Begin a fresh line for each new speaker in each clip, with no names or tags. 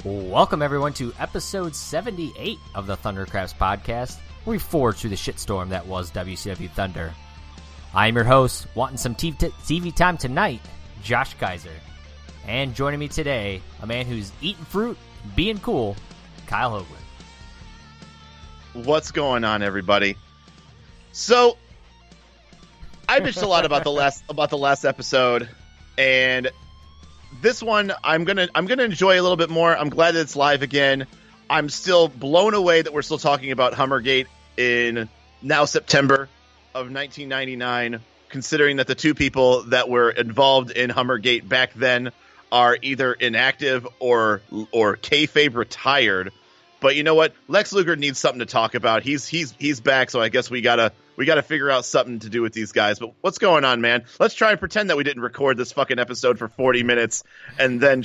Welcome, everyone, to episode 78 of the Thundercrafts podcast, where we forge through the shitstorm that was WCW Thunder. I'm your host, wanting some TV time tonight, Josh Kaiser. And joining me today, a man who's eating fruit, being cool, Kyle Hoagland.
What's going on, everybody? So, I bitched a lot about the last episode, and this one I'm gonna enjoy a little bit more. I'm glad that it's live again. I'm still blown away that we're still talking about Hummergate in now September of 1999, considering that the two people that were involved in Hummergate back then are either inactive or kayfabe retired. But you know what? Lex Luger needs something to talk about. He's back, so I guess we gotta figure out something to do with these guys. But what's going on, man? Let's try and pretend that we didn't record this fucking episode for 40 minutes and then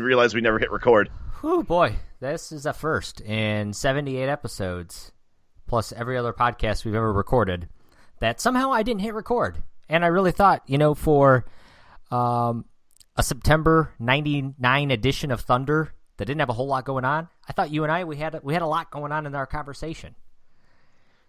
realize we never hit record.
Whew, boy, this is a first in 78 episodes, plus every other podcast we've ever recorded, that somehow I didn't hit record. And I really thought, for a September 99 edition of Thunder that didn't have a whole lot going on, I thought you and I, we had a lot going on in our conversation.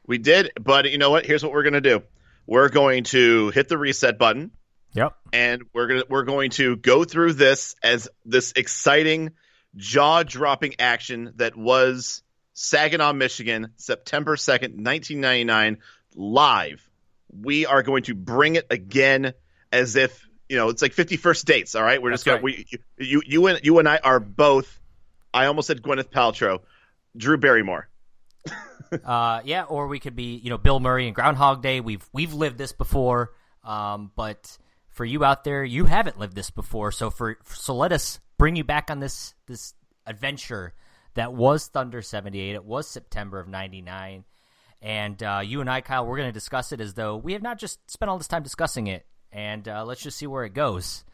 We did, but you know what? Here's what we're going to do. We're going to hit the reset button.
Yep. And
we're going to go through this as this exciting, jaw-dropping action that was Saginaw, Michigan, September 2nd, 1999, live. We are going to bring it again as if, it's like 51st dates, all right? We're
That's
just going
right.
You and I are both, I almost said Gwyneth Paltrow, Drew Barrymore.
Yeah, or we could be, Bill Murray and Groundhog Day. We've lived this before, but for you out there, you haven't lived this before. So let us bring you back on this adventure that was Thunder 78. It was September of 99, and you and I, Kyle, we're going to discuss it as though we have not just spent all this time discussing it, and let's just see where it goes.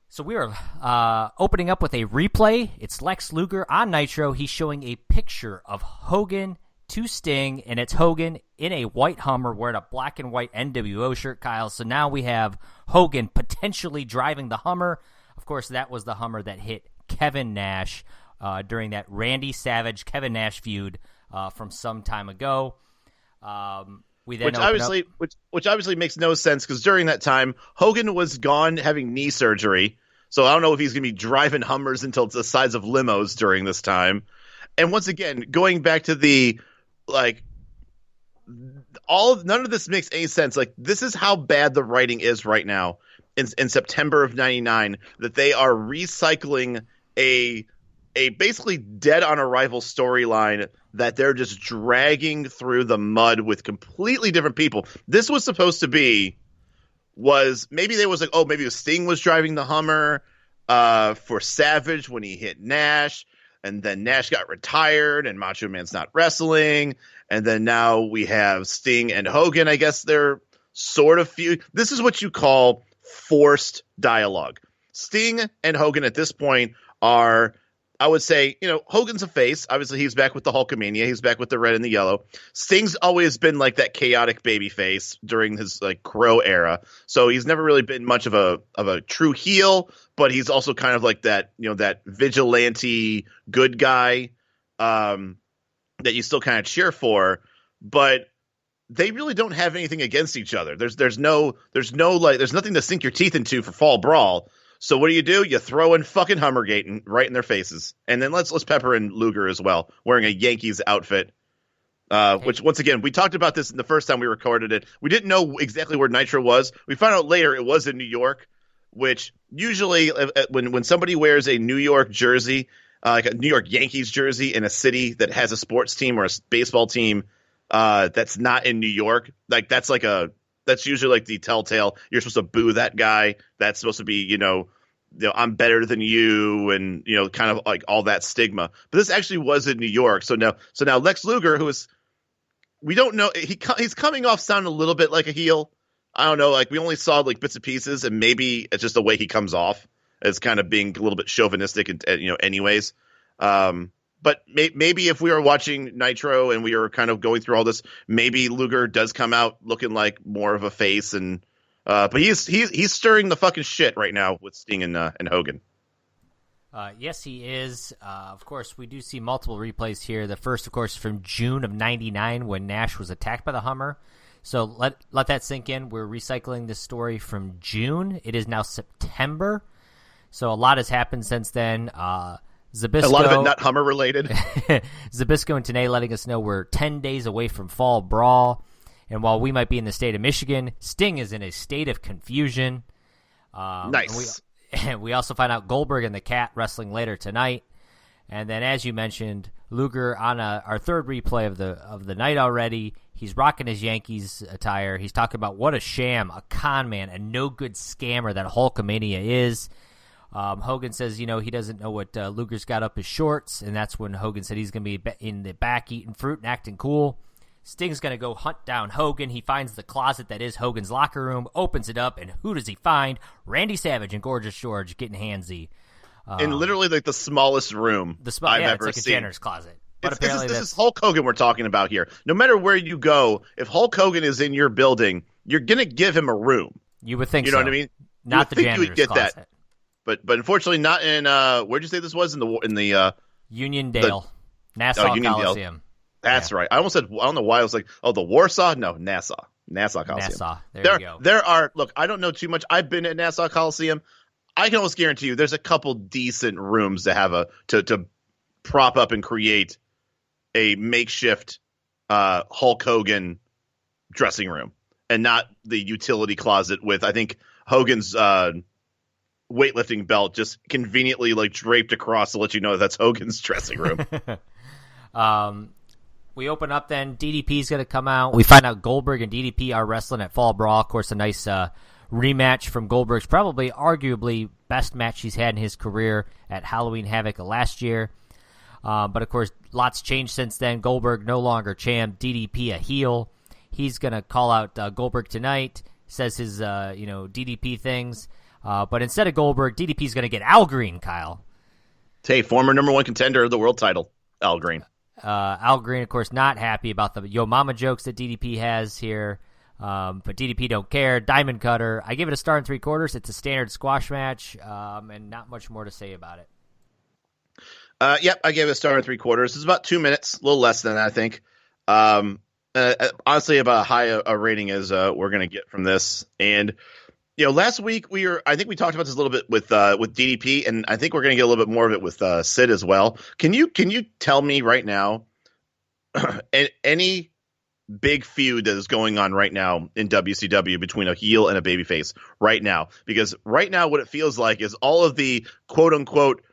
So we are opening up with a replay. It's Lex Luger on Nitro. He's showing a picture of Hogan to Sting, and it's Hogan in a white Hummer wearing a black and white NWO shirt, Kyle. So now we have Hogan potentially driving the Hummer. Of course, that was the Hummer that hit Kevin Nash during that Randy Savage-Kevin Nash feud from some time ago.
Which obviously makes no sense, because during that time, Hogan was gone having knee surgery. So I don't know if he's going to be driving Hummers until it's the size of limos during this time. And once again, going back to none of this makes any sense. Like, this is how bad the writing is right now in September of 99, that they are recycling a basically dead on arrival storyline that they're just dragging through the mud with completely different people. This was supposed to be maybe Sting was driving the Hummer for Savage when he hit Nash, and then Nash got retired and Macho Man's not wrestling, and then now we have Sting and Hogan. I guess they're sort of feud. This is what you call forced dialogue. Sting and Hogan at this point are, I would say, Hogan's a face. Obviously, he's back with the Hulkamania. He's back with the red and the yellow. Sting's always been like that chaotic baby face during his Crow era. So he's never really been much of a true heel, but he's also kind of like that, that vigilante good guy that you still kind of cheer for. But they really don't have anything against each other. There's nothing to sink your teeth into for Fall Brawl. So what do? You throw in fucking Hummergate right in their faces. And then let's pepper in Luger as well, wearing a Yankees outfit. Which, once again, we talked about this the first time we recorded it. We didn't know exactly where Nitro was. We found out later it was in New York, which usually when somebody wears a New York jersey, like a New York Yankees jersey in a city that has a sports team or a baseball team that's not in New York, that's usually like the telltale. You're supposed to boo that guy. That's supposed to be, I'm better than you, and kind of like all that stigma. But this actually was in New York. So now Lex Luger, we don't know, he's coming off sounding a little bit like a heel. I don't know, like we only saw like bits and pieces, and maybe it's just the way he comes off as kind of being a little bit chauvinistic, and anyways. But maybe if we were watching Nitro and we were kind of going through all this, maybe Luger does come out looking like more of a face, and but he's stirring the fucking shit right now with Sting and Hogan.
Yes, he is. Of course, we do see multiple replays here. The first, of course, from June of '99 when Nash was attacked by the Hummer. So let that sink in. We're recycling this story from June. It is now September. So a lot has happened since then. Zbyszko,
a lot of it not Hummer related.
Zbyszko and Tenay letting us know we're 10 days away from Fall Brawl. And while we might be in the state of Michigan, Sting is in a state of confusion.
Nice.
We also find out Goldberg and the Cat wrestling later tonight. And then, as you mentioned, Luger on our third replay of the night already. He's rocking his Yankees attire. He's talking about what a sham, a con man, a no-good scammer that Hulkamania is. Hogan says, he doesn't know what Luger's got up his shorts, and that's when Hogan said he's going to be in the back eating fruit and acting cool. Sting's going to go hunt down Hogan. He finds the closet that is Hogan's locker room, opens it up, and who does he find? Randy Savage and Gorgeous George getting handsy.
In literally like the smallest room I've ever
it's like
seen.
A janitor's closet. But
this is Hulk Hogan we're talking about here. No matter where you go, if Hulk Hogan is in your building, you're going to give him a room.
You would think
You know what I mean?
Not the janitor's
you would get
closet.
That. But unfortunately not in where'd you say this was in the
Uniondale, Nassau
Uniondale.
Coliseum.
That's right. I almost said, I don't know why I was like, the Warsaw? No, Nassau Coliseum.
Nassau. There you go.
There are, look, I don't know too much. I've been at Nassau Coliseum. I can almost guarantee you there's a couple decent rooms to have to prop up and create a makeshift Hulk Hogan dressing room, and not the utility closet with, I think, Hogan's weightlifting belt just conveniently like draped across to let you know that's Hogan's dressing room.
We open up then. DDP's going to come out. We find out Goldberg and DDP are wrestling at Fall Brawl. Of course, a nice rematch from Goldberg's probably arguably best match he's had in his career at Halloween Havoc last year. But of course, lots changed since then. Goldberg no longer champ. DDP a heel. He's going to call out Goldberg tonight. Says his DDP things. But instead of Goldberg, DDP's going to get Al Green, Kyle.
Hey, former number one contender of the world title, Al Green.
Al Green, of course, not happy about the Yo Mama jokes that DDP has here. But DDP don't care. Diamond Cutter. I give it a star and 3/4. It's a standard squash match, and not much more to say about it.
Yep, I gave it a star and 3/4. It's about 2 minutes, a little less than that, I think. Honestly, about high a rating as we're going to get from this. And last week I think we talked about this a little bit with DDP, and I think we're going to get a little bit more of it with Sid as well. Can you tell me right now any big feud that is going on right now in WCW between a heel and a babyface right now? Because right now what it feels like is all of the quote unquote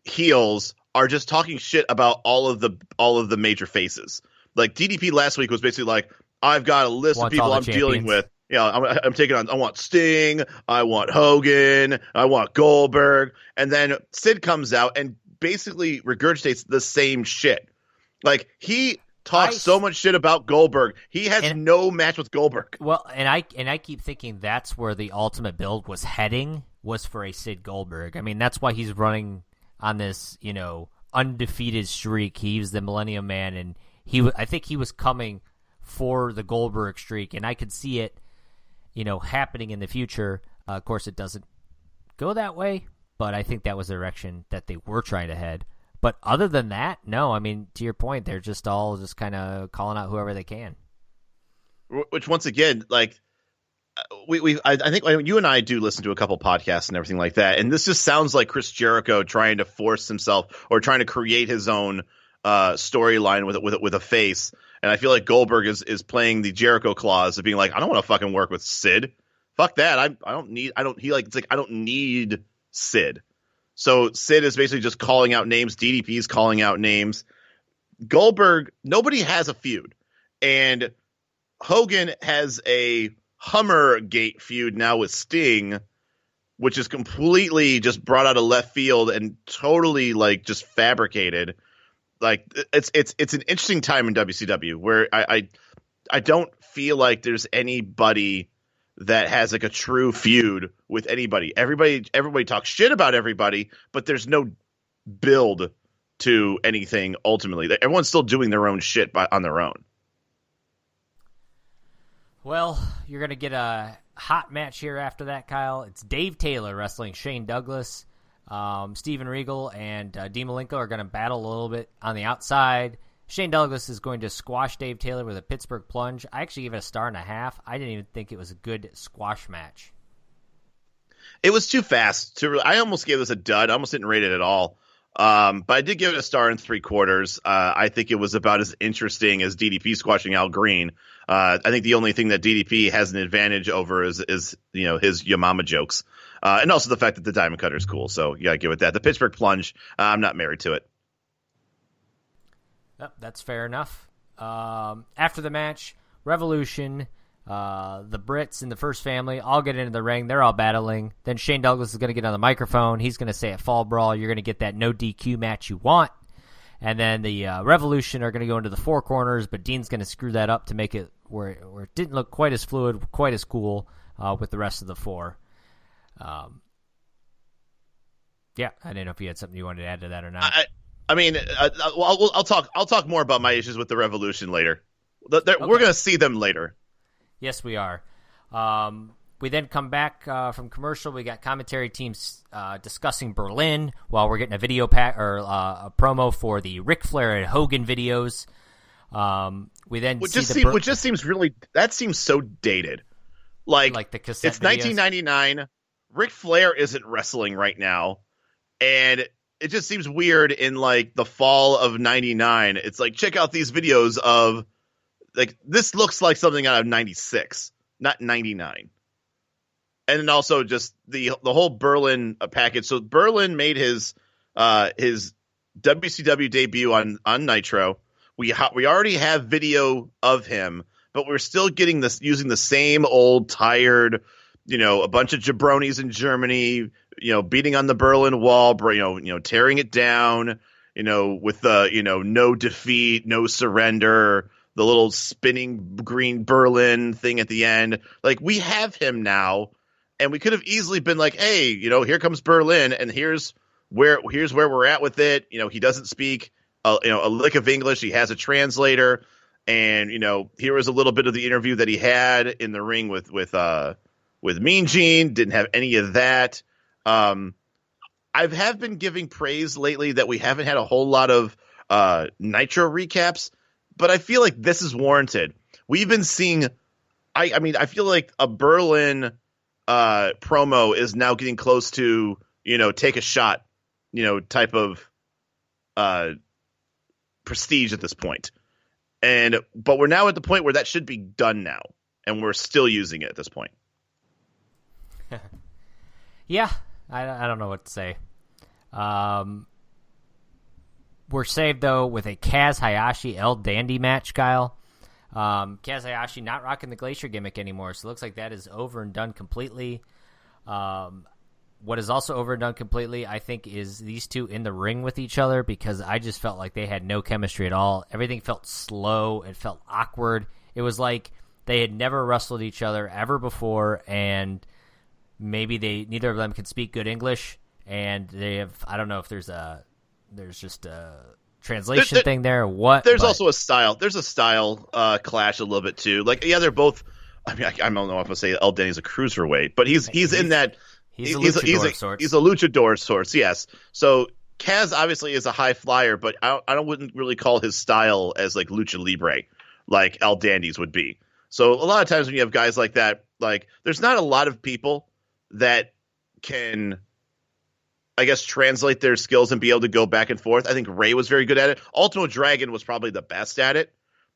heels are just talking shit about all of the major faces. Like DDP last week was basically like, I've got a list of people I'm dealing with. I'm taking on. I want Sting. I want Hogan. I want Goldberg. And then Sid comes out and basically regurgitates the same shit. Like he talks so much shit about Goldberg. He has no match with Goldberg.
Well, and I keep thinking that's where the ultimate build was heading, was for a Sid Goldberg. I mean, that's why he's running on this, undefeated streak. He was the Millennium Man, and I think he was coming for the Goldberg streak, and I could see it, happening in the future. Of course, it doesn't go that way, but I think that was the direction that they were trying to head. But other than that, no. I mean, to your point, they're just all just kind of calling out whoever they can.
Which, once again, like I think you and I do listen to a couple podcasts and everything like that, and this just sounds like Chris Jericho trying to force himself or trying to create his own storyline with a face. And I feel like Goldberg is playing the Jericho clause of being like, I don't want to fucking work with Sid. Fuck that. I don't need Sid. So Sid is basically just calling out names. DDP's calling out names. Goldberg, nobody has a feud. And Hogan has a Hummergate feud now with Sting, which is completely just brought out of left field and totally like just fabricated. Like it's an interesting time in WCW where I don't feel like there's anybody that has like a true feud with anybody. Everybody talks shit about everybody, but there's no build to anything ultimately. Everyone's still doing their own shit on their own.
Well, you're going to get a hot match here after that, Kyle. It's Dave Taylor wrestling Shane Douglas. Steven Regal and Dean Malenko are going to battle a little bit on the outside. Shane Douglas is going to squash Dave Taylor with a Pittsburgh plunge. I actually gave it a 1.5 stars. I didn't even think it was a good squash match.
It was too fast. I almost gave this a dud. I almost didn't rate it at all. But I did give it a 1.75 stars. I think it was about as interesting as DDP squashing Al Green. I think the only thing that DDP has an advantage over is his Yamama jokes. And also the fact that the Diamond Cutter is cool. So you got to give it that. The Pittsburgh plunge, I'm not married to it.
Yep, that's fair enough. After the match, Revolution, the Brits and the First Family all get into the ring. They're all battling. Then Shane Douglas is going to get on the microphone. He's going to say at Fall Brawl, you're going to get that no DQ match you want. And then the Revolution are going to go into the four corners, but Dean's going to screw that up to make it where it didn't look quite as fluid, quite as cool with the rest of the four. Yeah, I didn't know if you had something you wanted to add to that or not.
I mean, I'll talk more about my issues with the Revolution later. Okay. We're going to see them later.
Yes, we are. We then come back from commercial. We got commentary teams discussing Berlin while we're getting a video pack or a promo for the Ric Flair and Hogan videos. We then
which just seems really that seems so dated. Like
the cassette.
It's 1999. Ric Flair isn't wrestling right now, and it just seems weird in like the fall of 99. It's like, check out these videos of like, this looks like something out of 96, not 99. And then also just the whole Berlin package. So Berlin made his WCW debut on Nitro. We already have video of him, but we're still getting this using the same old tired, a bunch of jabronis in Germany, beating on the Berlin Wall, tearing it down, with the, no defeat, no surrender, the little spinning green Berlin thing at the end. Like, we have him now, and we could have easily been like, hey, here comes Berlin, and here's where we're at with it. He doesn't speak a lick of English. He has a translator, and here was a little bit of the interview that he had in the ring with Mean Gene. Didn't have any of that. I have been giving praise lately that we haven't had a whole lot of Nitro recaps, but I feel like this is warranted. We've been seeing, I feel like a Berlin promo is now getting close to, take a shot, type of prestige at this point. But we're now at the point where that should be done now, and we're still using it at this point.
Yeah, I don't know what to say. We're saved, though, with a Kaz Hayashi El Dandy match, Kyle. Kaz Hayashi not rocking the Glacier gimmick anymore, so it looks like that is over and done completely. What is also over and done completely, I think, is these two in the ring with each other, because I just felt like they had no chemistry at all. Everything felt slow. It felt awkward. It was like they had never wrestled each other ever before, and maybe neither of them can speak good English, and they have, I don't know if there's just a translation thing there or what.
There's also a style. There's a style clash a little bit too. Like, yeah, they're both. I mean, I don't know if I say El Danny's a cruiserweight, but he's in that.
He's a luchador of sorts.
He's a luchador of sorts. Yes. So Kaz obviously is a high flyer, but I wouldn't really call his style as like lucha libre, like El Dandy's would be. So a lot of times when you have guys like that, like, there's not a lot of people that can, I guess, translate their skills and be able to go back and forth. I think Ray was very good at it. Ultimo Dragon was probably the best at it,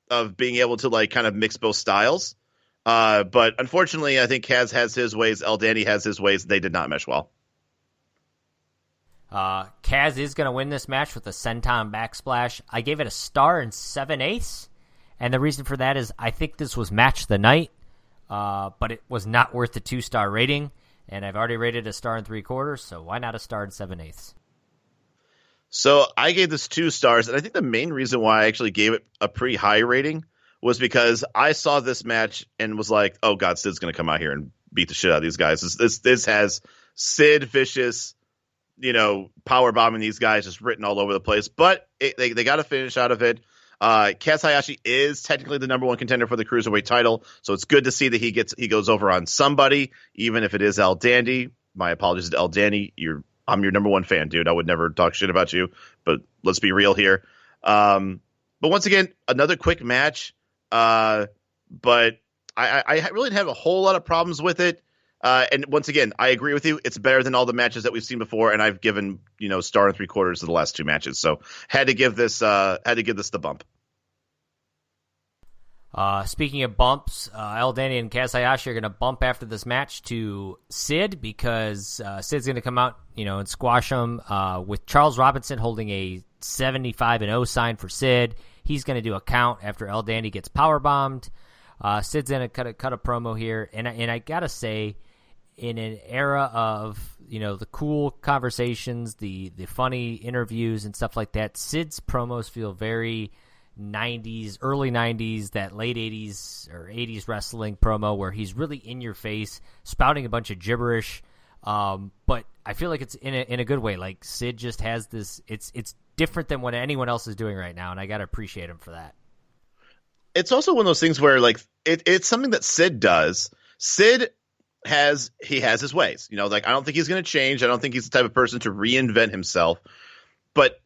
of being able to like kind of mix both styles. But unfortunately, I think Kaz has his ways. El Dandy has his ways. They did not mesh well.
Kaz is going to win this match with a senton backsplash. I gave it a 1.7 stars, and the reason for that is I think this was match of the night, but it was not worth the 2-star rating. And I've already rated a 1.75 stars, so why not a 1.7 stars?
So I gave this 2 stars, and I think the main reason why I actually gave it a pretty high rating was because I saw this match and was like, oh God, Sid's going to come out here and beat the shit out of these guys. This has Sid Vicious, power bombing these guys just written all over the place. But they got a finish out of it. Kaz Hayashi is technically the number one contender for the Cruiserweight title, so it's good to see that he goes over on somebody, even if it is El Dandy. My apologies to El Dandy. I'm your number one fan, dude. I would never talk shit about you, but let's be real here. But once again, another quick match. But I really didn't have a whole lot of problems with it. And once again, I agree with you. It's better than all the matches that we've seen before, and I've given star and 3/4 of the last two matches, so had to give this the bump.
Speaking of bumps, El Dandy and Kaz Hayashi are going to bump after this match to Sid because Sid's going to come out, and squash him with Charles Robinson holding a 75-0 sign for Sid. He's going to do a count after El Dandy gets powerbombed. Sid's going to cut a promo here, and I gotta say, in an era of the cool conversations, the funny interviews and stuff like that, Sid's promos feel very 90s, early 90s, that late 80s or 80s wrestling promo where he's really in your face, spouting a bunch of gibberish. But I feel like it's in a good way. Like Sid just has this. It's different than what anyone else is doing right now, and I gotta appreciate him for that.
It's also one of those things where it's something that Sid does. Sid has his ways. I don't think he's going to change. I don't think he's the type of person to reinvent himself. But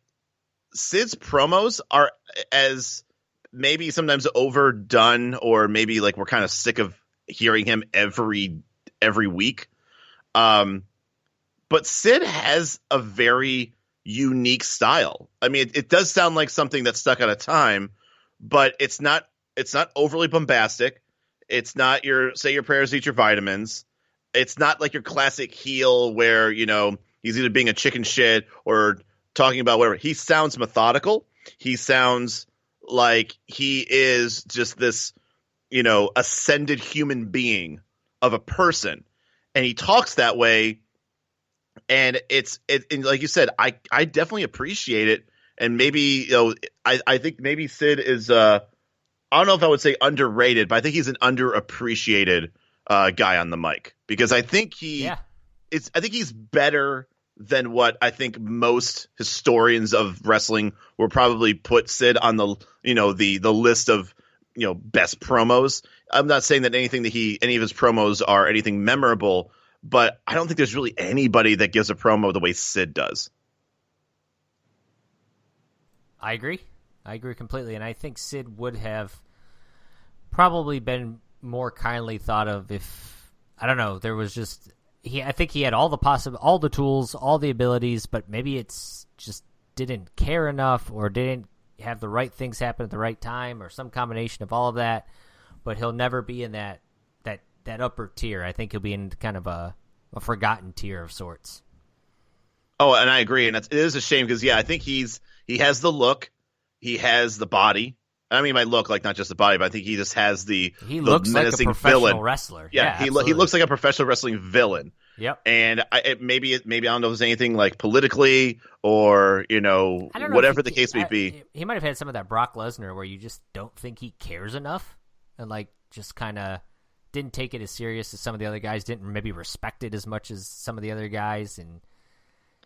Sid's promos are as maybe sometimes overdone, or maybe we're kind of sick of hearing him every week. But Sid has a very unique style. I mean, it does sound like something that's stuck out of time, but it's not overly bombastic. It's not your say your prayers, eat your vitamins. It's not like your classic heel where, he's either being a chicken shit or talking about whatever. He sounds methodical. He sounds like he is just this, ascended human being of a person. And he talks that way. And and like you said, I definitely appreciate it. And maybe, I think maybe Sid is, I don't know if I would say underrated, but I think he's an underappreciated guy on the mic, because I think I think he's better than what I think most historians of wrestling will probably put Sid on the the list of best promos. I'm not saying that any of his promos are anything memorable, but I don't think there's really anybody that gives a promo the way Sid does.
I agree completely, and I think Sid would have probably been more kindly thought of if, I don't know, there was just I think he had all the tools, all the abilities, but maybe it's just didn't care enough or didn't have the right things happen at the right time or some combination of all of that. But he'll never be in that upper tier. I think he'll be in kind of a forgotten tier of sorts.
Oh, and I agree, and it is a shame because I think he has the look, he has the body. I mean, by look, not just the body, but I think he just has the
looks
menacing
like a professional
villain
wrestler.
Yeah, he looks like a professional wrestling villain.
Yep.
And maybe I don't know if there's anything politically or whatever the case may be.
He might have had some of that Brock Lesnar where you just don't think he cares enough, and just kind of didn't take it as serious as some of the other guys, didn't maybe respect it as much as some of the other guys. And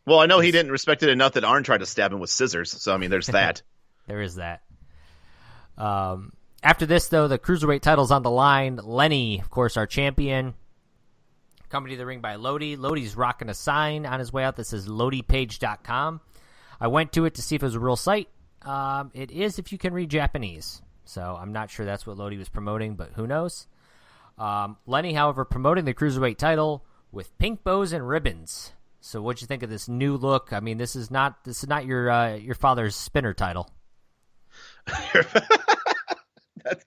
well, I know he didn't respect it enough that Arn tried to stab him with scissors. So I mean, there's that.
There is that. After this, though, the Cruiserweight title's on the line. Lenny, of course, our champion, coming to the ring by Lodi. Lodi's rocking a sign on his way out that says LodiPage.com. I went to it to see if it was a real site. It is if you can read Japanese. So I'm not sure that's what Lodi was promoting, but who knows? Lenny, however, promoting the Cruiserweight title with pink bows and ribbons. So what'd you think of this new look? I mean, this is not your father's spinner title.
That's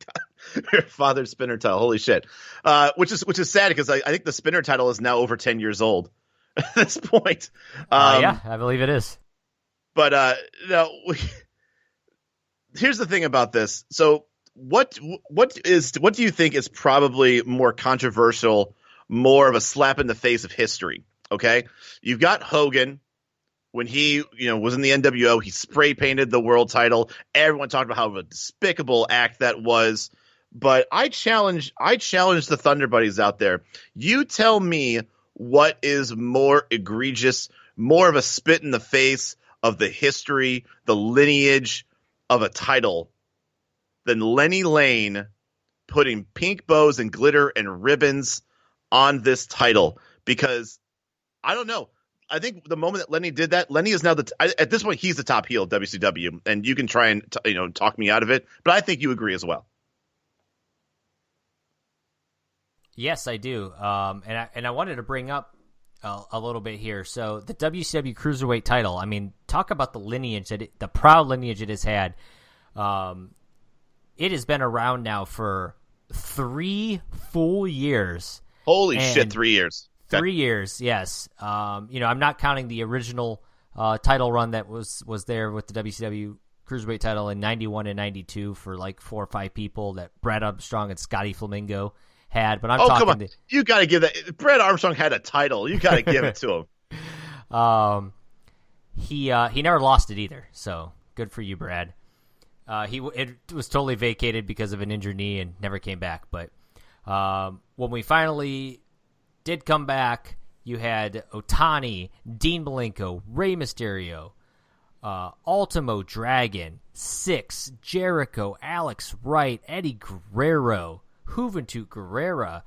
your father's spinner title. Holy shit! Which is sad because I think the spinner title is now over 10 years old at this point.
Yeah, I believe it is.
But here's the thing about this. So what do you think is probably more controversial, more of a slap in the face of history? Okay, you've got Hogan when he, was in the NWO, he spray painted the world title. Everyone talked about how a despicable act that was. But I challenge the Thunder Buddies out there. You tell me what is more egregious, more of a spit in the face of the history, the lineage of a title than Lenny Lane putting pink bows and glitter and ribbons on this title. Because I don't know. I think the moment that Lenny did that, Lenny is now at this point, he's the top heel of WCW, and you can try and talk me out of it, but I think you agree as well.
Yes, I do. And I wanted to bring up a little bit here. So the WCW Cruiserweight title, I mean, talk about the lineage, the proud lineage it has had. It has been around now for 3 full years.
Holy shit, 3 years.
3 years, yes. I'm not counting the original title run that was there with the WCW Cruiserweight title in 91 and 92 for like 4 or 5 people that Brad Armstrong and Scotty Flamingo had. But I'm talking.
Come on. You got to give that. Brad Armstrong had a title. You got to give it to
him. He never lost it either. So good for you, Brad. It was totally vacated because of an injured knee and never came back. But when we finally did come back, you had Otani, Dean Malenko, Rey Mysterio, Ultimo Dragon, Six, Jericho, Alex Wright, Eddie Guerrero, Juventud Guerrera,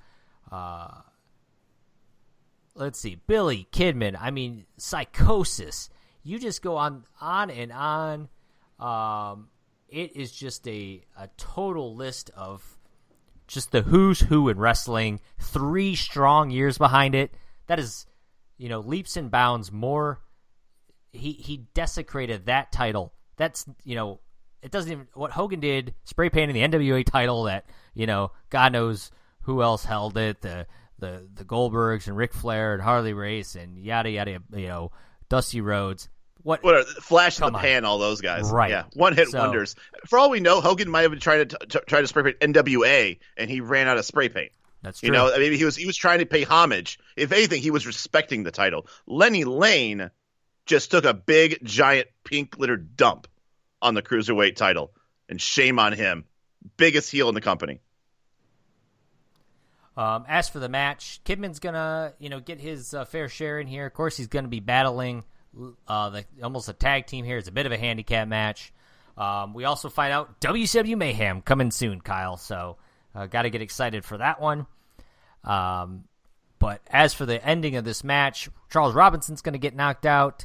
let's see, Billy Kidman. I mean, Psychosis. You just go on and on. It is just a total list of just the who's who in wrestling. 3 strong years behind it. That is, leaps and bounds more. He desecrated that title. That's, it doesn't even, what Hogan did, spray painting the NWA title that, God knows who else held it, the Goldbergs and Ric Flair and Harley Race and yada, yada, Dusty Rhodes. What
a flash in the pan, all those guys.
Right.
Yeah, one-hit wonders. For all we know, Hogan might have been trying to spray paint NWA, and he ran out of spray paint.
That's true.
Maybe he was trying to pay homage. If anything, he was respecting the title. Lenny Lane just took a big, giant, pink glitter dump on the Cruiserweight title, and shame on him. Biggest heel in the company.
As for the match, Kidman's gonna, get his fair share in here. Of course, he's gonna be battling almost a tag team here. It's a bit of a handicap match. We also find out WCW Mayhem coming soon, Kyle. So got to get excited for that one. But as for the ending of this match, Charles Robinson's going to get knocked out.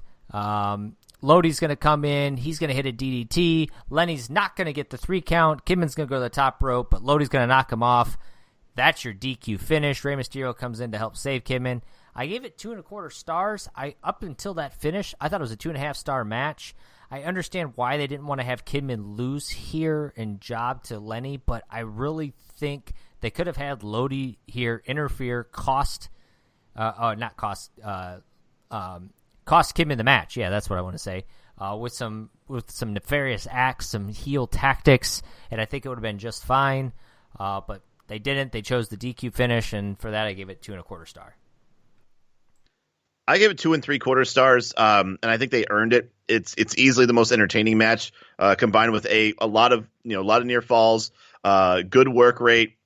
Lodi's going to come in. He's going to hit a DDT. Lenny's not going to get the 3 count. Kidman's going to go to the top rope, but Lodi's going to knock him off. That's your DQ finish. Rey Mysterio comes in to help save Kidman. I gave it 2.25 stars. Up until that finish, I thought it was a 2.5 star match. I understand why they didn't want to have Kidman lose here and job to Lenny, but I really think they could have had Lodi here interfere, cost Kidman the match. Yeah, that's what I want to say. With some nefarious acts, some heel tactics, and I think it would have been just fine. But they didn't. They chose the DQ finish, and for that I gave it 2.25 star.
I gave it 2 3/4 stars, and I think they earned it. It's easily the most entertaining match, combined with a lot of near falls, good work rate.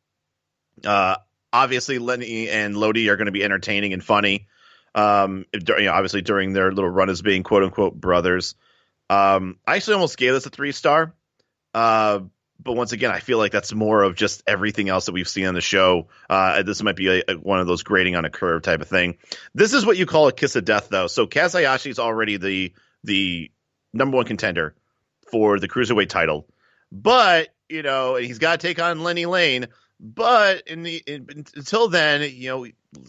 Obviously, Lenny and Lodi are going to be entertaining and funny. Obviously during their little run as being quote unquote brothers. I actually almost gave this a 3-star. But once again, I feel like that's more of just everything else that we've seen on the show. This might be one of those grading on a curve type of thing. This is what you call a kiss of death, though. So Kaz Hayashi is already the number 1 contender for the Cruiserweight title. But, he's got to take on Lenny Lane. But until then,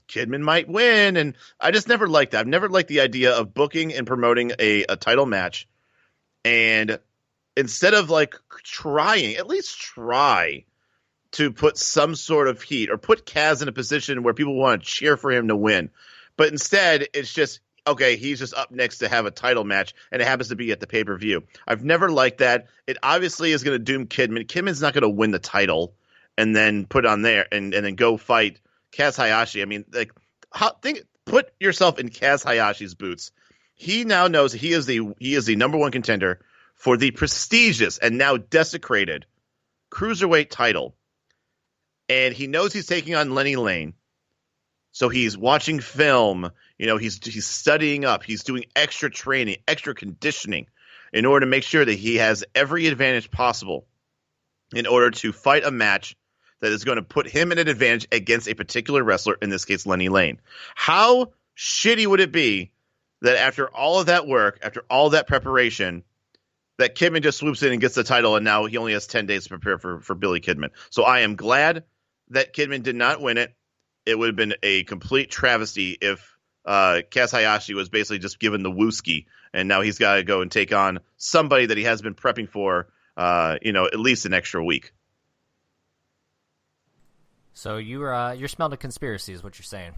Kidman might win. And I just never liked that. I've never liked the idea of booking and promoting a title match. And instead of at least try to put some sort of heat or put Kaz in a position where people want to cheer for him to win. But instead, it's just, okay, he's just up next to have a title match, and it happens to be at the pay-per-view. I've never liked that. It obviously is going to doom Kidman. Kidman's not going to win the title and then put on there and then go fight Kaz Hayashi. I mean, put yourself in Kaz Hayashi's boots. He now knows he is the number one contender for the prestigious and now desecrated cruiserweight title. And he knows he's taking on Lenny Lane. So he's watching film, he's studying up, he's doing extra training, extra conditioning in order to make sure that he has every advantage possible in order to fight a match that is going to put him in an advantage against a particular wrestler, in this case, Lenny Lane. How shitty would it be that after all of that work, after all that preparation, that Kidman just swoops in and gets the title, and now he only has 10 days to prepare for Billy Kidman. So I am glad that Kidman did not win it. It would have been a complete travesty if Kaz Hayashi was basically just given the wooski, and now he's got to go and take on somebody that he has been prepping for, at least an extra week.
So you're smelling a conspiracy, is what you're saying.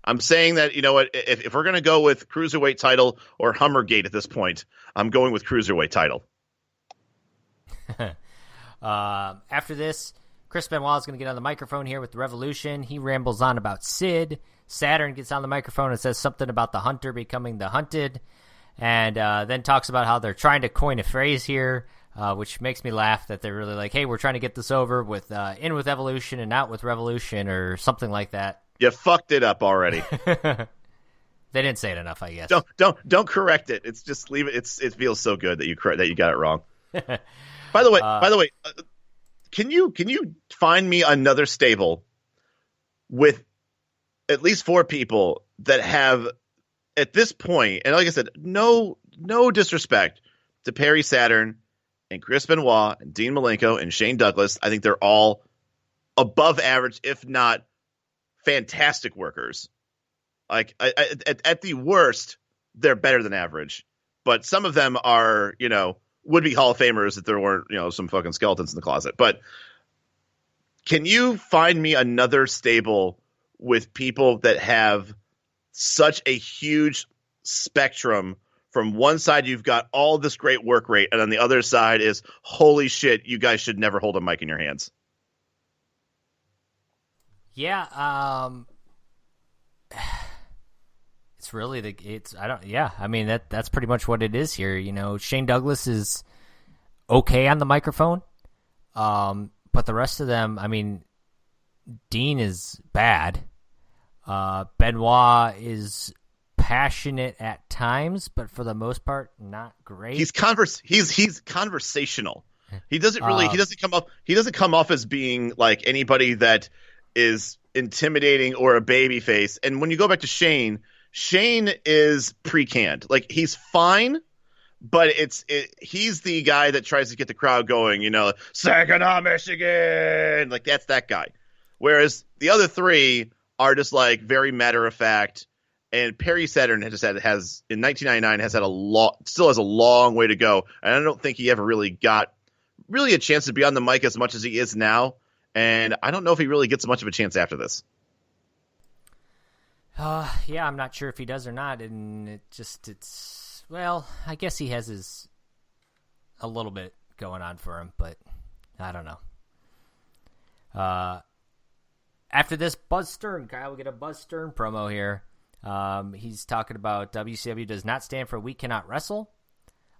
I'm saying that, if we're going to go with Cruiserweight title or Hummergate at this point, I'm going with Cruiserweight title.
After this, Chris Benoit is going to get on the microphone here with the Revolution. He rambles on about Sid. Saturn gets on the microphone and says something about the hunter becoming the hunted, and then talks about how they're trying to coin a phrase here, which makes me laugh that they're really like, hey, we're trying to get this over with in with Evolution and out with Revolution or something like that. You
fucked it up already.
They didn't say it enough, I guess.
Don't correct it. It's just leave it. It feels so good that you got it wrong. By the way, can you find me another stable with at least 4 people that have, at this point, and like I said, no disrespect to Perry Saturn and Chris Benoit and Dean Malenko and Shane Douglas. I think they're all above average, if not fantastic workers. Like at the worst, they're better than average. But some of them are, would be Hall of Famers if there weren't, some fucking skeletons in the closet. But can you find me another stable with people that have such a huge spectrum? From one side, you've got all this great work rate, and on the other side is, holy shit, you guys should never hold a mic in your hands.
Yeah, it's really that's pretty much what it is here. Shane Douglas is okay on the microphone, but the rest of them, Dean is bad. Benoit is passionate at times, but for the most part, not great.
He's conversational. He doesn't come off as being like anybody that is intimidating or a baby face. And when you go back to Shane is pre-canned. Like, he's fine, but he's the guy that tries to get the crowd going, Saginaw, Michigan. Like, that's that guy. Whereas the other 3 are just like very matter of fact. And Perry Saturn in 1999 still has a long way to go. And I don't think he ever really got a chance to be on the mic as much as he is now. And I don't know if he really gets much of a chance after this.
Yeah, I'm not sure if he does or not. And I guess he has a little bit going on for him, but I don't know. After this, Buzz Stern, Kyle, we get a Buzz Stern promo here. He's talking about WCW does not stand for We Cannot Wrestle.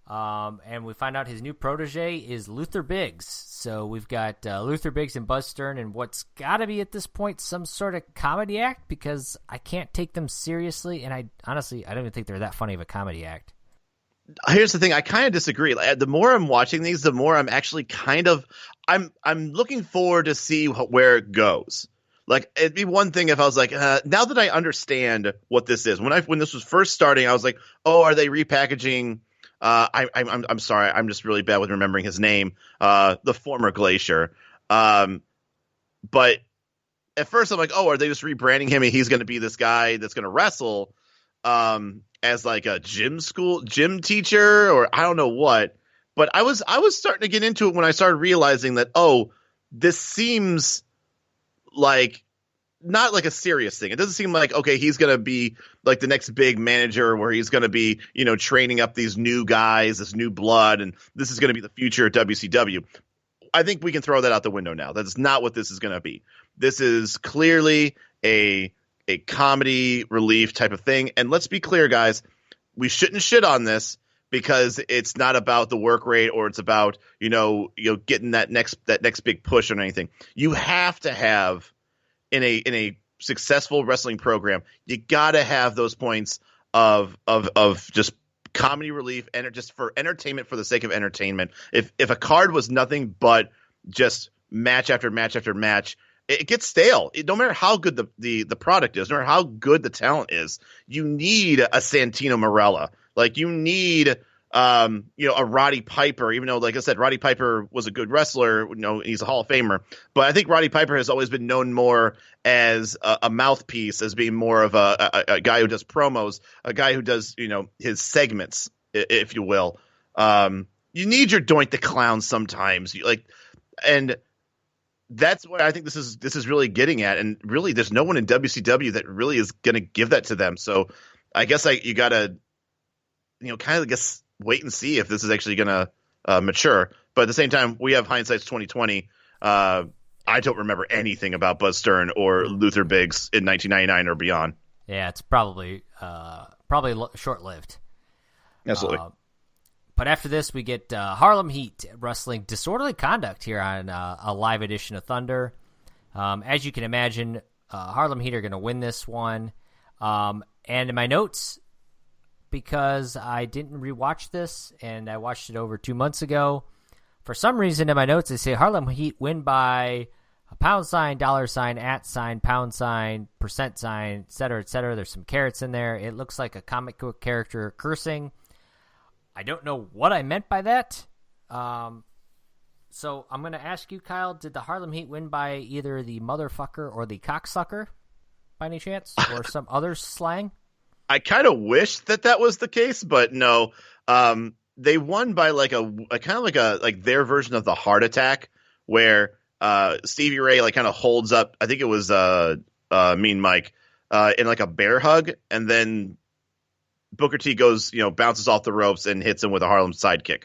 And we find out his new protege is Luther Biggs. So we've got Luther Biggs and Buzz Stern and what's got to be at this point some sort of comedy act, because I can't take them seriously. And I don't even think they're that funny of a comedy act.
Here's the thing. I kind of disagree. The more I'm watching these, the more I'm actually I'm looking forward to see where it goes. Like, it'd be one thing if I was like, now that I understand what this is, when this was first starting, I was like, oh, are they repackaging? I'm sorry, I'm just really bad with remembering his name. The former Glacier. But at first I'm like, oh, are they just rebranding him and he's going to be this guy that's going to wrestle as like a gym teacher or I don't know what. But I was starting to get into it when I started realizing that, oh, this seems like not like a serious thing. It doesn't seem like, okay, he's going to be like the next big manager where he's going to be, training up these new guys, this new blood, and this is going to be the future of WCW. I think we can throw that out the window now. That's not what this is going to be. This is clearly a comedy relief type of thing. And let's be clear, guys, we shouldn't shit on this because it's not about the work rate or it's about getting that next big push or anything. You have to have in a successful wrestling program, you got to have those points of just comedy relief and just for entertainment for the sake of entertainment. If a card was nothing but just match after match after match, it gets stale. No matter how good the product is, no matter how good the talent is, you need a Santino Marella. Like you need a Roddy Piper, even though, like I said, Roddy Piper was a good wrestler. He's a Hall of Famer. But I think Roddy Piper has always been known more as a mouthpiece, as being more of a guy who does promos, a guy who does his segments, if you will. You need your Doink the Clown sometimes, and that's what I think this is really getting at. And really, there's no one in WCW that really is going to give that to them. So I guess you got to kind of wait and see if this is actually going to mature. But at the same time, we have hindsight's 2020. I don't remember anything about Buzz Stern or Luther Biggs in 1999 or beyond.
Yeah, it's probably short-lived.
Absolutely.
But after this, we get Harlem Heat wrestling Disorderly Conduct here on a live edition of Thunder. As you can imagine, Harlem Heat are going to win this one. And in my notes, because I didn't rewatch this and I watched it over 2 months ago, for some reason in my notes they say Harlem Heat win by a $, $, £, %, etc., etc. There's some carrots in there. It looks like a comic book character cursing. I don't know what I meant by that. So I'm going to ask you, Kyle, did the Harlem Heat win by either the motherfucker or the cocksucker by any chance, or some other slang?
I kind of wish that was the case, but no. They won by like a kind of like their version of the heart attack, where Stevie Ray kind of holds up. I think it was Mean Mike in like a bear hug, and then Booker T goes bounces off the ropes and hits him with a Harlem sidekick.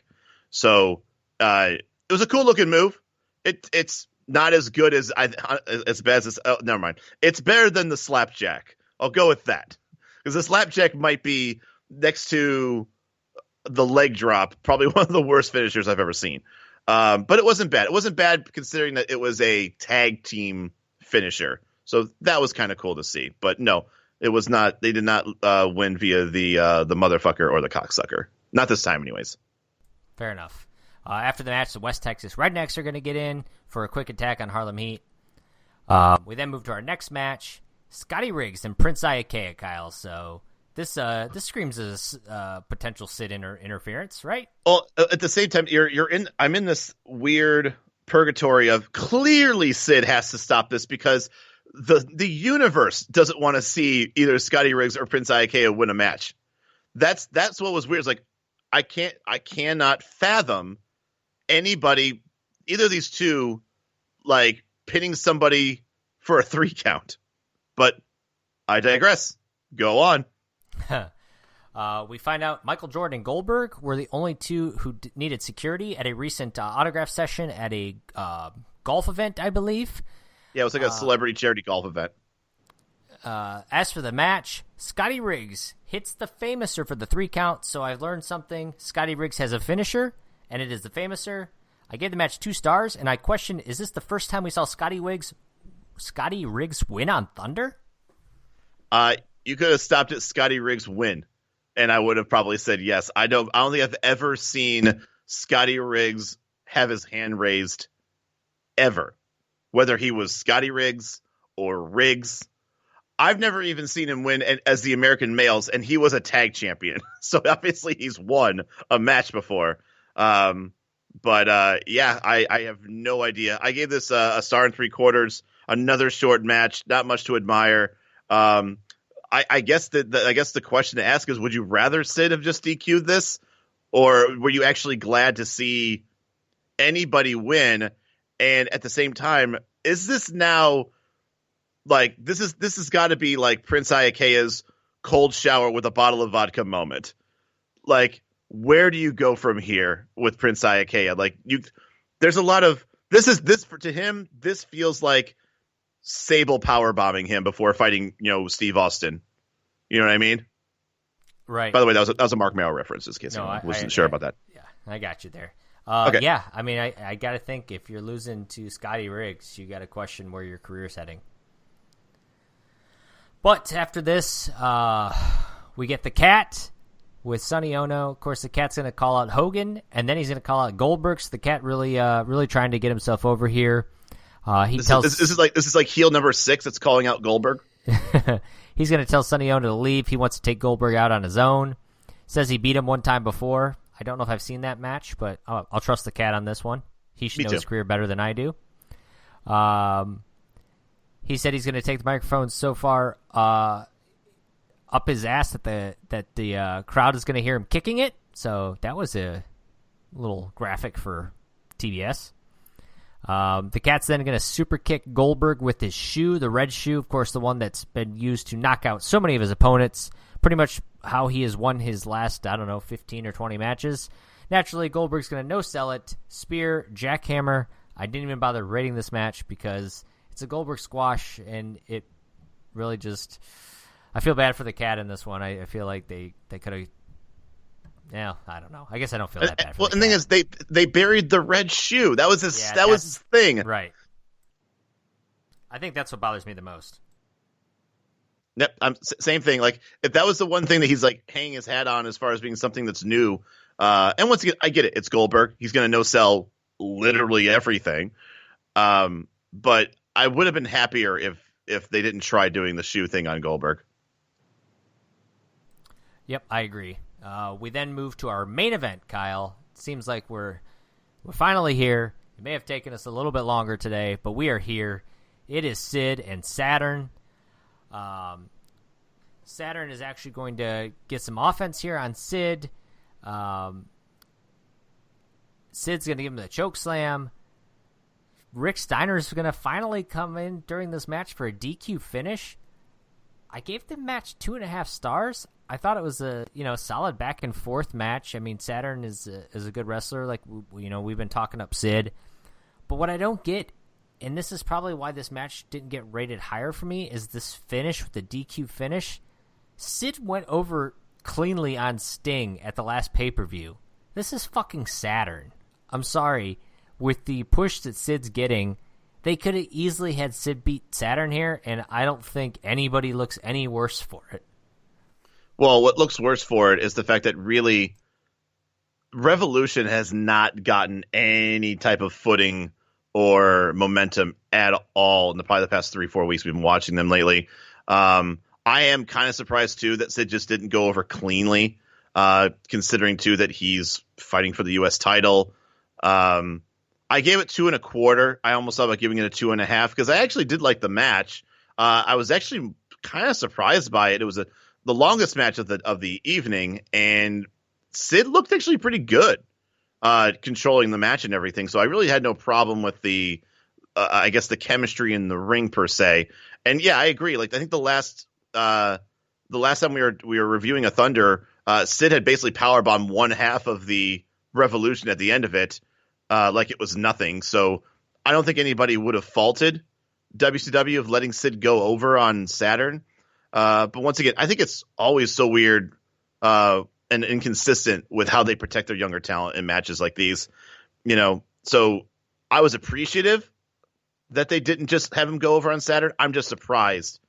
So it was a cool looking move. It's not as good as as bad as never mind. It's better than the slapjack. I'll go with that. Because the slapjack might be next to the leg drop, probably one of the worst finishers I've ever seen. But it wasn't bad. It wasn't bad considering that it was a tag team finisher. So that was kind of cool to see. But no, it was not. They did not win via the motherfucker or the cocksucker. Not this time, anyways.
Fair enough. After the match, the West Texas Rednecks are going to get in for a quick attack on Harlem Heat. We then move to our next match. Scotty Riggs and Prince Iakea, Kyle. So this screams as potential Sid interference, right?
Well, at the same time, I'm in this weird purgatory of clearly Sid has to stop this because the universe doesn't want to see either Scotty Riggs or Prince Iakea win a match. That's what was weird. It's like I cannot fathom anybody, either of these two, like pinning somebody for a 3 count. But I digress. Go on.
We find out Michael Jordan and Goldberg were the only two who needed security at a recent autograph session at a golf event, I believe.
Yeah, it was like a celebrity charity golf event.
As for the match, Scotty Riggs hits the Famouser for the 3 count, so I've learned something. Scotty Riggs has a finisher, and it is the Famouser. I gave the match 2 stars, and I question, is this the first time we saw Scotty Riggs win on Thunder?
You could have stopped at Scotty Riggs win, and I would have probably said yes. I don't think I've ever seen Scotty Riggs have his hand raised ever, whether he was Scotty Riggs or Riggs. I've never even seen him win as the American males, and he was a tag champion. So obviously he's won a match before. But yeah, I have no idea. I gave this a 1 3/4. Another short match, not much to admire. I guess the question to ask is, would you rather Sid have just DQ'd this, or were you actually glad to see anybody win? And at the same time, is this now like this has got to be like Prince Iakea's cold shower with a bottle of vodka moment? Like, where do you go from here with Prince Iakea? Like, there's a lot of to him. This feels like Sable power bombing him before fighting, Steve Austin. You know what I mean?
Right.
By the way, that was a Mark Merrill reference, in case
No,
anyone wasn't sure about that.
Yeah, I got you there.
Okay.
Yeah, I mean, I got to think if you're losing to Scotty Riggs, you got to question where your career's heading. But after this, we get the Cat with Sonny Ono. Of course, the Cat's going to call out Hogan, and then he's going to call out Goldberg. So the Cat really trying to get himself over here. This is
like heel number 6 that's calling out Goldberg.
He's going to tell Sonny Ono to leave. He wants to take Goldberg out on his own. Says he beat him one time before. I don't know if I've seen that match, but I'll trust the Cat on this one. He should know his career better than I do. He said he's going to take the microphone so far up his ass that the crowd is going to hear him kicking it. So that was a little graphic for TBS. The Cat's then going to super kick Goldberg with his shoe, the red shoe, of course, the one that's been used to knock out so many of his opponents. Pretty much how he has won his last, 15 or 20 matches. Naturally, Goldberg's going to no-sell it, spear, jackhammer. I didn't even bother rating this match because it's a Goldberg squash, and it really just... I feel bad for the Cat in this one. I feel like they could have... Yeah, I don't know. I guess I don't feel that bad for the
thing is, they buried the red shoe. That was his thing.
Right. I think that's what bothers me the most.
Yep, same thing. Like, if that was the one thing that he's like hanging his hat on as far as being something that's new, and once again, I get it. It's Goldberg. He's going to no-sell literally everything. But I would have been happier if they didn't try doing the shoe thing on Goldberg.
Yep, I agree. We then move to our main event, Kyle. It seems like we're finally here. It may have taken us a little bit longer today, but we are here. It is Sid and Saturn. Saturn is actually going to get some offense here on Sid. Sid's going to give him the choke slam. Rick Steiner's going to finally come in during this match for a DQ finish. I gave the match 2.5 stars. I thought it was a solid back and forth match. I mean, Saturn is a good wrestler. Like we've been talking up Sid, but what I don't get, and this is probably why this match didn't get rated higher for me, is this finish with the DQ finish. Sid went over cleanly on Sting at the last pay-per-view. This is fucking Saturn. I'm sorry. With the push that Sid's getting, they could have easily had Sid beat Saturn here, and I don't think anybody looks any worse for it.
Well, what looks worse for it is the fact that really Revolution has not gotten any type of footing or momentum at all in probably the past 3-4 weeks we've been watching them lately. I am kind of surprised, too, that Sid just didn't go over cleanly, considering, too, that he's fighting for the U.S. title. I gave it 2.25. I almost thought about giving it a 2.5 because I actually did like the match. I was actually kind of surprised by it. It was the longest match of the evening, and Sid looked actually pretty good controlling the match and everything. So I really had no problem with the chemistry in the ring per se. And yeah, I agree. Like I think the last time we were reviewing a Thunder, Sid had basically powerbombed one half of the Revolution at the end of it, like it was nothing. So I don't think anybody would have faulted WCW of letting Sid go over on Saturn. But once again, I think it's always so weird and inconsistent with how they protect their younger talent in matches like these. So I was appreciative that they didn't just have him go over on Saturn. I'm just surprised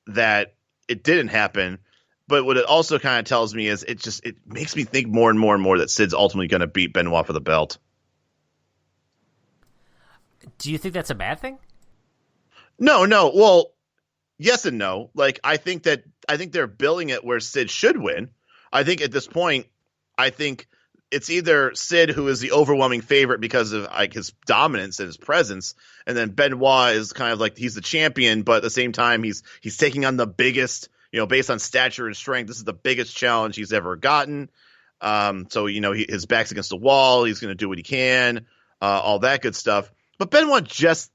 that it didn't happen. But what it also kind of tells me is it makes me think more and more and more that Sid's ultimately going to beat Benoit for the belt.
Do you think that's a bad thing?
No. Well, yes and no. Like I think they're billing it where Sid should win. I think at this point, it's either Sid who is the overwhelming favorite because of like his dominance and his presence, and then Benoit is kind of like he's the champion, but at the same time he's taking on the biggest, based on stature and strength, this is the biggest challenge he's ever gotten. So his back's against the wall, he's going to do what he can, all that good stuff. But Benoit just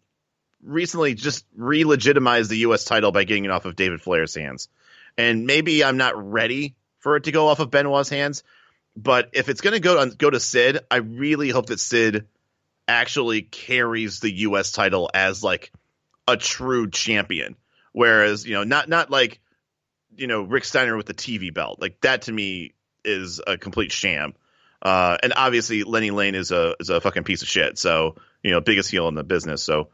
recently re-legitimized the U.S. title by getting it off of David Flair's hands, and maybe I'm not ready for it to go off of Benoit's hands. But if it's going to go to Sid, I really hope that Sid actually carries the U.S. title as like a true champion. Whereas, not like Rick Steiner with the TV belt. Like, that to me is a complete sham. And obviously Lenny Lane is a fucking piece of shit. So, biggest heel in the business. So,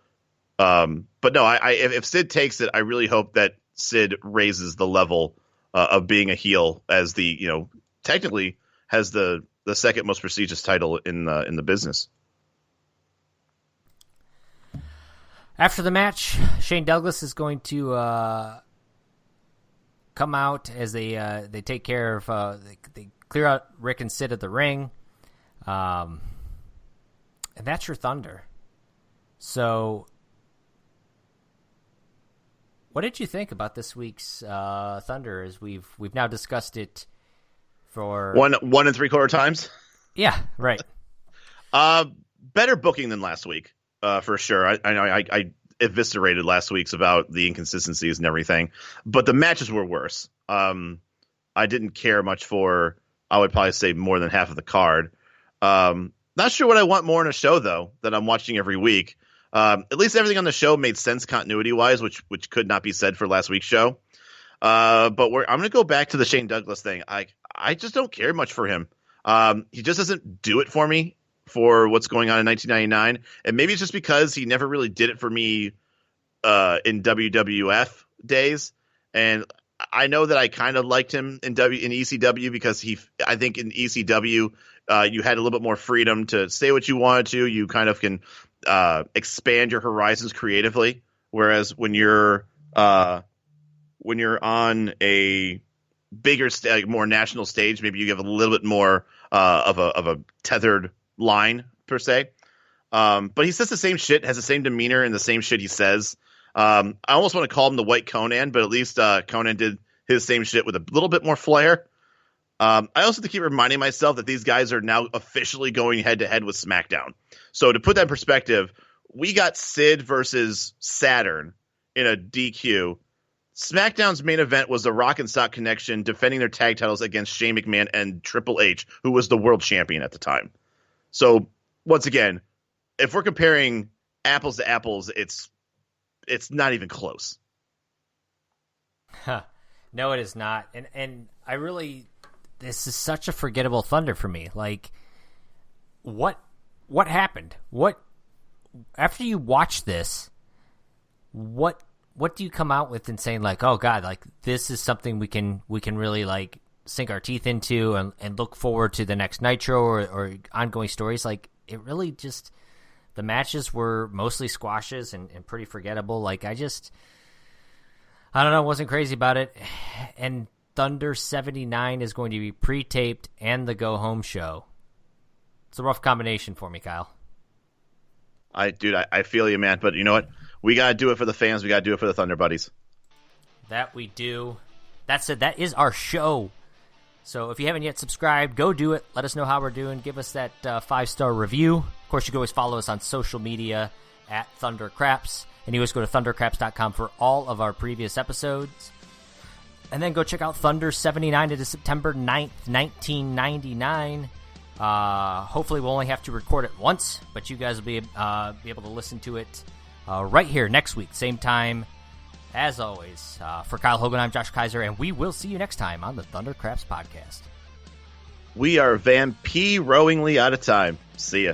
but no, if Sid takes it, I really hope that Sid raises the level of being a heel, as the, technically has the second most prestigious title in the business.
After the match, Shane Douglas is going to come out as they take care of they clear out Rick and Sid at the ring, and that's your Thunder. So, what did you think about this week's Thunder? As we've now discussed it for
1 3/4 times.
Yeah, right.
Better booking than last week, for sure. I know I eviscerated last week's about the inconsistencies and everything, but the matches were worse. I didn't care much for, I would probably say, more than half of the card. Not sure what I want more in a show, though, that I'm watching every week. At least everything on the show made sense continuity-wise, which could not be said for last week's show. But I'm going to go back to the Shane Douglas thing. I just don't care much for him. He just doesn't do it for me for what's going on in 1999. And maybe it's just because he never really did it for me in WWF days. And I know that I kind of liked him in ECW because I think in ECW you had a little bit more freedom to say what you wanted to. You kind of can expand your horizons creatively. Whereas when you're on a bigger more national stage, maybe you have a little bit more of a tethered line per se. But he says the same shit, has the same demeanor, and the same shit he says. I almost want to call him the White Conan, but at least Conan did his same shit with a little bit more flair. I also have to keep reminding myself that these guys are now officially going head-to-head with SmackDown. So to put that in perspective, we got Sid versus Saturn in a DQ. SmackDown's main event was the Rock and Sock Connection defending their tag titles against Shane McMahon and Triple H, who was the world champion at the time. So once again, if we're comparing apples to apples, it's not even close.
Huh. No, it is not. And I really, this is such a forgettable Thunder for me. Like, what happened? After you watch this, what do you come out with and saying, like, oh God, like, this is something we can really, like, sink our teeth into and look forward to the next Nitro or ongoing stories? Like, it really just, the matches were mostly squashes and pretty forgettable. Like, I don't know, wasn't crazy about it. And Thunder 79 is going to be pre-taped and the go-home show. It's a rough combination for me, Kyle.
I feel you, man. But you know what? We got to do it for the fans. We got to do it for the Thunder Buddies.
That we do. That said, that is our show. So if you haven't yet subscribed, go do it. Let us know how we're doing. Give us that 5-star review. Of course, you can always follow us on social media at Thundercraps. And you always go to thundercraps.com for all of our previous episodes. And then go check out Thunder 79. It is September 9th, 1999. Hopefully we'll only have to record it once, but you guys will be able to listen to it right here next week, same time. As always, for Kyle Hogan, I'm Josh Kaiser, and we will see you next time on the Thundercraps podcast.
We are vampirowingly out of time. See ya.